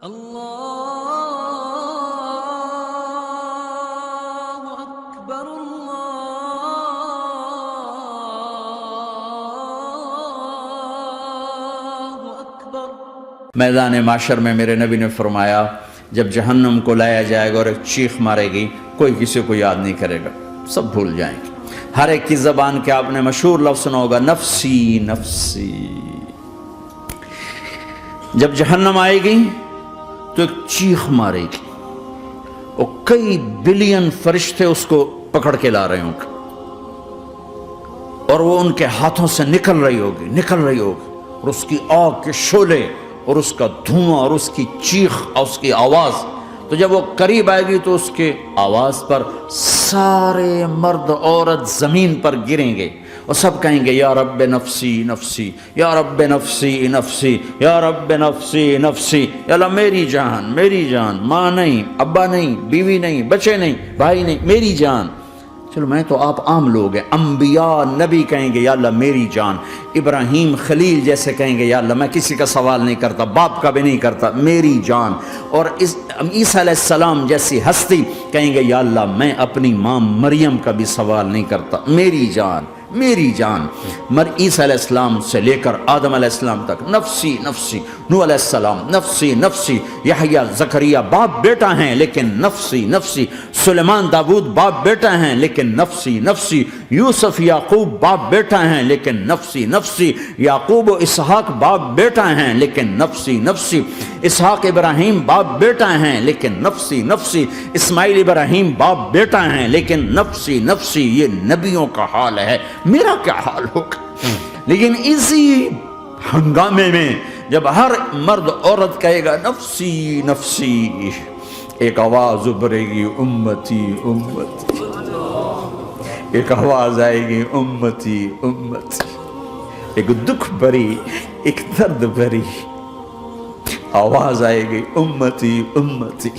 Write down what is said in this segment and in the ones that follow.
اللہ اکبر اللہ اکبر۔ میدان معاشر میں میرے نبی نے فرمایا جب جہنم کو لایا جائے گا اور ایک چیخ مارے گی، کوئی کسی کو یاد نہیں کرے گا، سب بھول جائیں گے۔ ہر ایک کی زبان کے آپ نے مشہور لفظ سنا ہوگا، نفسی نفسی۔ جب جہنم آئے گی تو ایک چیخ مارے گی اور کئی بلین فرشتے اس کو پکڑ کے لا رہے ہوں گے اور وہ ان کے ہاتھوں سے نکل رہی ہوگی اور اس کی آگ کے شعلے اور اس کا دھواں اور اس کی چیخ اور اس کی آواز، تو جب وہ قریب آئے گی تو اس کے آواز پر سارے مرد عورت زمین پر گریں گے اور سب کہیں گے یا رب نفسی نفسی، یا رب نفسی نفسی، یا رب نفسی نفسی، یا اللہ میری جان، ماں نہیں، ابا نہیں، بیوی نہیں، بچے نہیں، بھائی نہیں، میری جان۔ چلو میں تو آپ عام لوگ ہیں، انبیاء نبی کہیں گے یا اللہ میری جان، ابراہیم خلیل جیسے کہیں گے یا اللہ میں کسی کا سوال نہیں کرتا، باپ کا بھی نہیں کرتا، میری جان، اور عیسیٰ علیہ السلام جیسی ہستی کہیں گے یا اللہ میں اپنی ماں مریم کا بھی سوال نہیں کرتا، میری جان میری جان۔ عیسیٰ علیہ السلام سے لے کر آدم علیہ السلام تک نفسی نفسی، نوح علیہ السلام نفسی نفسی، یحییٰ زکریا باپ بیٹا ہیں لیکن نفسی نفسی، سلیمان داؤد باپ بیٹا ہیں لیکن نفسی نفسی، یوسف یعقوب باپ بیٹا ہیں لیکن نفسی نفسی، یعقوب و اسحاق باپ بیٹا ہیں لیکن نفسی نفسی، اسحاق ابراہیم باپ بیٹا ہیں لیکن نفسی نفسی، اسماعیل ابراہیم باپ بیٹا ہیں لیکن نفسی نفسی۔ یہ نبیوں کا حال ہے، میرا کیا حال ہوگا؟ لیکن اسی ہنگامے میں جب ہر مرد عورت کہے گا نفسی نفسی، ایک آواز ابھرے گی امتی امتی، ایک آواز آئے گی امتی امتی، ایک دکھ بھری، ایک درد بھری آواز آئے گی امتی امتی۔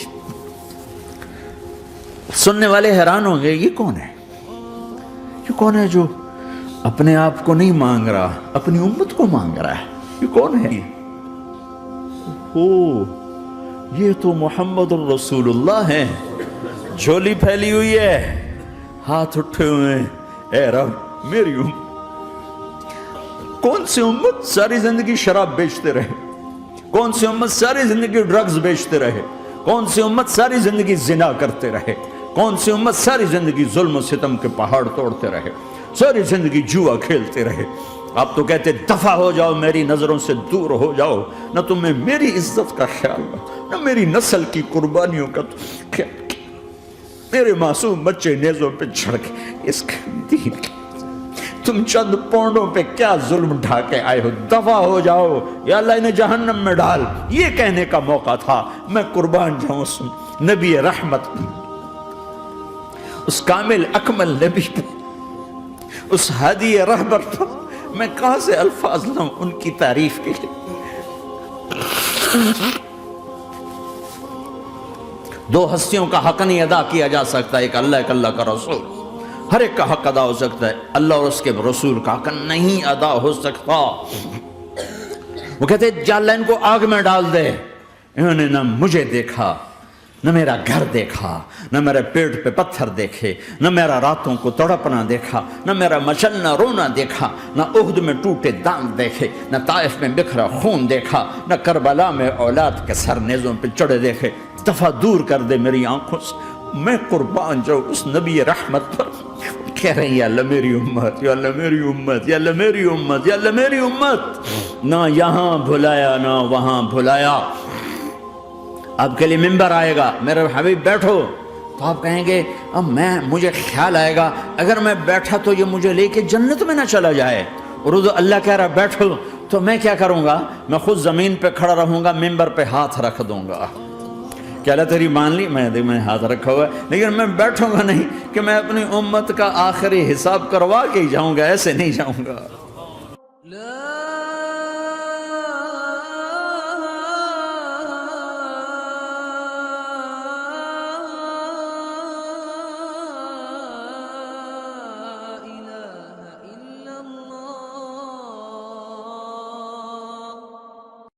سننے والے حیران ہوں گے یہ کون ہے؟ یہ کون ہے جو اپنے آپ کو نہیں مانگ رہا، اپنی امت کو مانگ رہا ہے؟ یہ کون ہے؟ یہ تو محمد الرسول اللہ ہے، جھولی پھیلی ہوئی ہے، ہاتھ اٹھے ہوئے ہیں، اے رب میری امت۔ کون سی امت ساری زندگی شراب بیچتے رہے؟ کون سی امت ساری زندگی ڈرگز بیچتے رہے؟ کون سی امت ساری زندگی زنا کرتے رہے؟ کون سی امت ساری زندگی ظلم و ستم کے پہاڑ توڑتے رہے، ساری زندگی جوا کھیلتے رہے؟ آپ تو کہتے دفع ہو جاؤ، میری نظروں سے دور ہو جاؤ، نہ تمہیں میری عزت کا خیال نہ میری نسل کی قربانیوں کا خیال، میرے معصوم بچے نیزوں پہ چڑھ کے اس دین کے تم چند پونڈوں پہ کیا ظلم ڈھا کے آئے ہو؟ دفع ہو جاؤ یا اللہ انہیں جہنم میں ڈال۔ یہ کہنے کا موقع تھا، میں قربان جاؤں نبی رحمت، اس کامل اکمل نبی پر، اس ہادی رہبر پر میں کہاں سے الفاظ لوں ان کی تعریف کے لیے؟ دو ہستیوں کا حق نہیں ادا کیا جا سکتا، ایک اللہ ایک اللہ کا رسول، ہر ایک کا حق ادا ہو سکتا ہے، اللہ اور اس کے رسول کا حق نہیں ادا ہو سکتا۔ وہ کہتے جا اللہ ان کو آگ میں ڈال دے، انہوں نے نہ مجھے دیکھا، نہ میرا گھر دیکھا، نہ میرے پیٹ پہ پتھر دیکھے، نہ میرا راتوں کو تڑپنا دیکھا، نہ میرا مچلنا رونا دیکھا، نہ احد میں ٹوٹے دانت دیکھے، نہ طائف میں بکھرا خون دیکھا، نہ کربلا میں اولاد کے سر نیزوں پہ چڑھے دیکھے۔ دفعہ دور کر دے میری آنکھوں سے، میں قربان جاؤں اس نبی رحمت پر۔ کہہ رہے ہیں یا اللہ میری امت، یا اللہ میری امت، یا اللہ میری امت، یا اللہ میری امت۔ نہ یہاں بھلایا نہ وہاں بھلایا۔ آپ کے لیے ممبر آئے گا، میرے حبیب بیٹھو، تو آپ کہیں گے اب مجھے خیال آئے گا اگر میں بیٹھا تو یہ مجھے لے کے جنت میں نہ چلا جائے، اور اللہ کہہ رہا بیٹھو تو میں کیا کروں گا؟ میں خود زمین پہ کھڑا رہوں گا، ممبر پہ ہاتھ رکھ دوں گا۔ کیا اللہ تیری مان لی؟ میں ہاتھ رکھا ہوا ہے، لیکن میں بیٹھوں گا نہیں کہ میں اپنی امت کا آخری حساب کروا کے ہی جاؤں گا، ایسے نہیں جاؤں گا۔